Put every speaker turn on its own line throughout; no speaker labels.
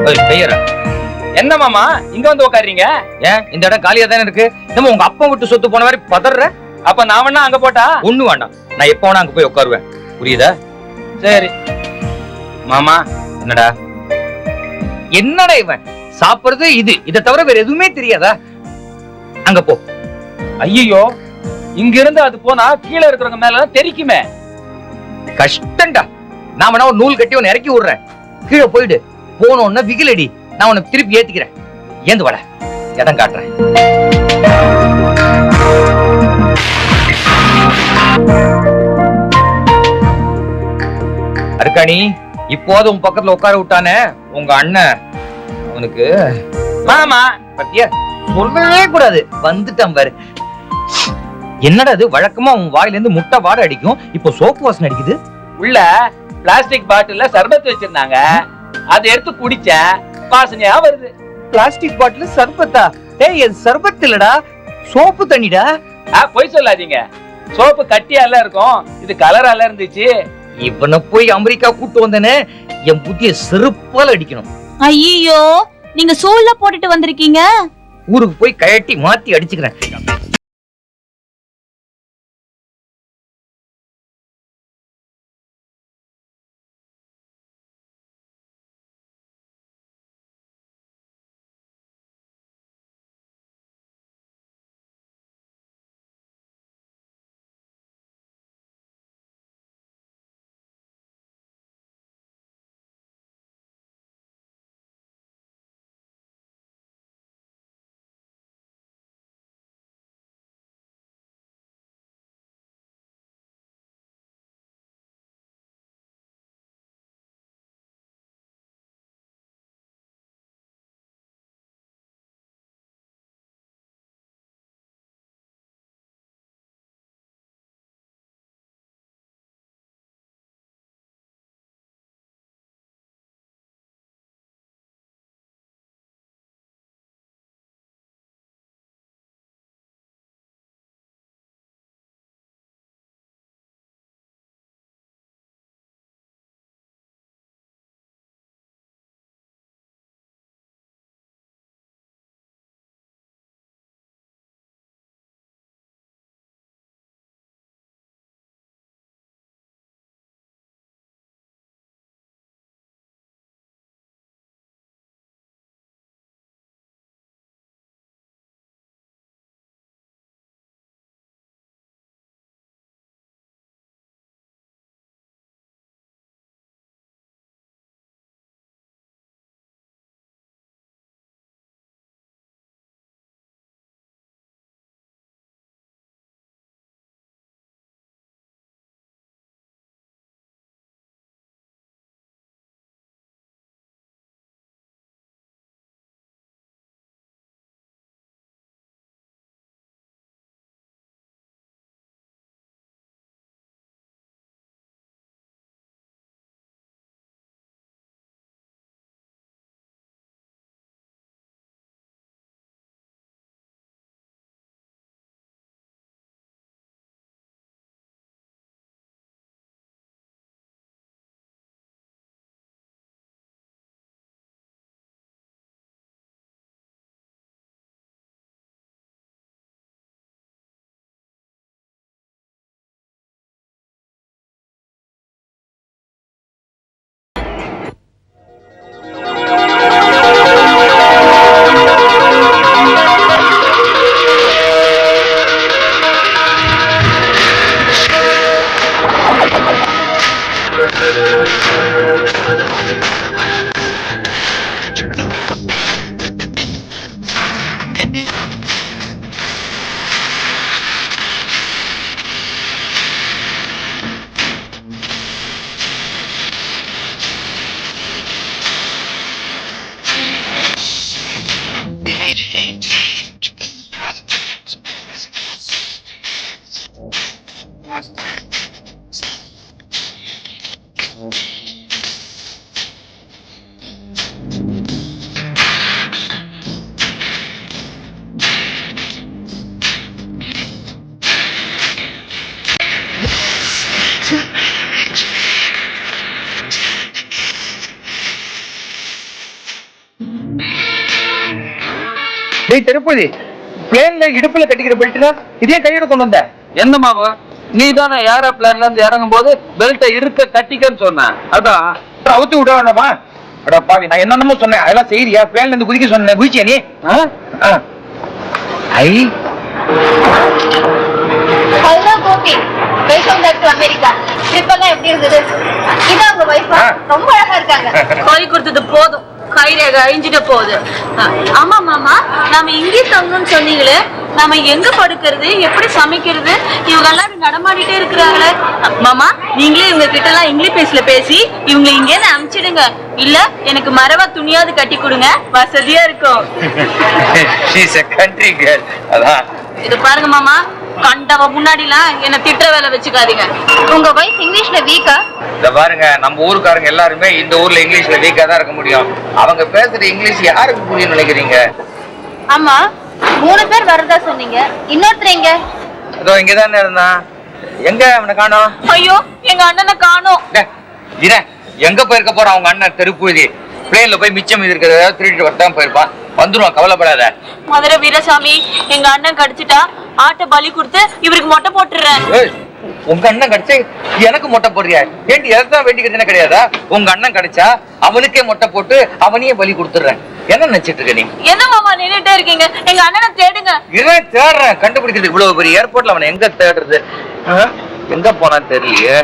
பெயரா
என்ன மாமா இங்க வந்து உட்காருறீங்க?
ஏன் இந்த இடம் காலியா தானே இருக்கு? நம்ம உங்க அப்பா விட்டு சொத்து போன மாதிரி பதற.
அப்ப நான் வேணா அங்க போட்டா?
ஒண்ணு வேண்டாம், நான் எப்ப வேணா அங்க போய் உட்காருவேன். புரியுதா?
சரி மாமா.
என்னடா என்னடா இவன் சாப்பிடுறது இதை தவிர வேற எதுவுமே தெரியாதா? அங்க போ.
ஐயோ, இங்க இருந்து அது போனா கீழே இருக்கிறவங்க மேல தெரிக்குமே.
கஷ்டம்டா. நான் வேணா ஒரு நூல் கட்டி உன்னை இறக்கி விடுறேன். கீழே போயிடு. போனோன்னா விகிலடி, நான் உனக்கு திருப்பி ஏத்திக்கிறேன். ஏந்து வாடா, இடம் காட்டுறேன். அருக்காணி, இப்போது உன் பக்கத்துல உட்கார விட்டானே உங்க அண்ணன், அவனுக்கு
மாமா
பத்தியா சொல்லவே கூடாது. வந்துட்டான் பாரு. என்னடா அது, வழக்கமா உன் வாயில இருந்து முட்டை வாடை அடிக்கும், இப்போ சோப்பு வாசனை அடிக்குது.
உள்ள பிளாஸ்டிக் பாட்டில்ல சர்பத் வச்சிருந்தாங்க, அதை எடுத்து குடிச்சேன், வாசனையா வருது.
பிளாஸ்டிக் பாட்டில் சர்பத்தா? டேய், இது சர்பத் இல்லடா, சோப்பு தண்ணிடா.
பொய் சொல்லாதீங்க, சோப்பு கட்டியால இருக்கும், இது கலரால இருந்துச்சு.
இவனை போய் அமெரிக்கா கூட்டு வந்தனே, என் புத்திய செருப்பால அடிக்கணும்.
ஐயோ, நீங்க சூழ்ல போட்டுட்டு வந்திருக்கீங்க.
ஊருக்கு போய் கழட்டி மாத்தி அடிச்சுக்கிறேன். ஏய் திருப்பதி, பிளேன்ல இடுப்புல கட்டிக்கிற பெல்ட்னா இதே கையோட கொண்டு வந்த?
என்ன மாமா, நீ தானே ஏரோப்ளேன்ல இருந்து இறங்கும் போது பெல்ட்டை இருக்க கட்டிக்கன்னு சொன்ன. அதான்
அவுத்து விட வேண்டாமா? அட பாவி, நான் என்னென்னமோ சொன்னேன், அதெல்லாம் செய்யறியா? பிளேன்ல இருந்து குதிக்க சொன்னேன், குதிச்சியா நீ? ஐ
hello Gopi, welcome back to America. Trip எல்லாம் எப்படி இருந்தது? இதான் உங்க வைஃபா? ரொம்ப அழகா இருக்காங்க.
கை கொடுத்தது போதும், கை ரேகை அழிஞ்சிட்டு போகுது. ஆமா மாமா, நாம இங்கே தங்கணும்னு சொன்னீங்களே, நாம எங்க படுக்கிறது, எப்படி சமைக்கிறது? இவங்க எல்லாம் இப்படி நடமாடிட்டே இருக்கிறாங்களே. மாமா, நீங்களே இவங்க கிட்ட எல்லாம் இங்கிலீஷ்ல பேசி இவங்க இங்கே அனுப்பிச்சிடுங்க. இல்ல எனக்கு மரவா துணியாவது கட்டி கொடுங்க, வசதியா இருக்கும்.
ஷீஸ் எ கண்ட்ரி கேர்ள். அதான்
இது பாருங்க மாமா, கண்டவ முன்னாடிலாம் என்ன திட்டுற வேலை வச்சுக்காதீங்க.
உங்க வைஃப் இங்கிலீஷ்ல வீக்கா?
இத பாருங்க, நம்ம ஊருக்காரங்க எல்லாருமே இந்த ஊர்ல இங்கிலீஷ்ல வீக்கா தான் இருக்க முடியும். அவங்க பேசுற இங்கிலீஷ் யாருக்கு புரியும் நினைக்கிறீங்க?
ஆமா, 3 பேர் வரதா சொன்னீங்க. இன்னொருத்தர் எங்க?
அதோ இங்கதானே இருந்தான். எங்க அவனை காணோம்?
ஐயோ, எங்க அண்ணனை காணோம்.
எங்க போயிருக்க போறான் அவங்க அண்ணன் தெருப்புழுதி? பிளேன்ல போய் மிச்சம் இது இருக்கிறத திருடிட்டு வரதான் போயிருப்பான். வந்துருவான், கவலைப்படாத.
மதுரை வீரசாமி, எங்க அண்ணன் கடிச்சிட்டா ஆட்டை பலி கொடுத்து இவருக்கு மொட்டை போட்டுறேன்.
உங்க அண்ணன் கிடைச்சா எனக்கு மொட்டை போடுறியா? ஏண்டி எதான் வேண்டிக்கிறதுன்னு கிடையாதா? உங்க அண்ணன் கிடைச்சா அவனுக்கே மொட்டை போட்டு அவனையே பலி கொடுத்துடுறேன். என்ன நினைச்சிட்டு இருக்க நீ?
என்ன மாமா நின்னுட்டே இருக்கீங்க? எங்க அண்ணனை தேடுங்க.
இவன் தேடுறேன், கண்டுபிடிக்கிறது இவ்வளவு பெரிய ஏர்போர்ட்ல அவனை எங்க தேடுறது? எங்க போனான்னு தெரியலையே.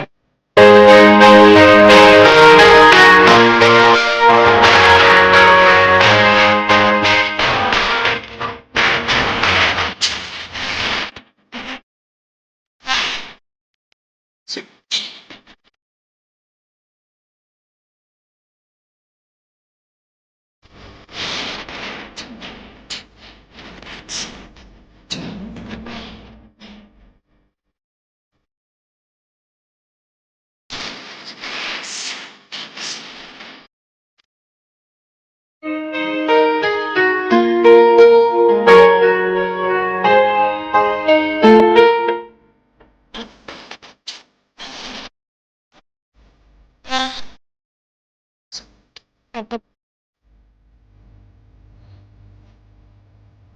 அப்ப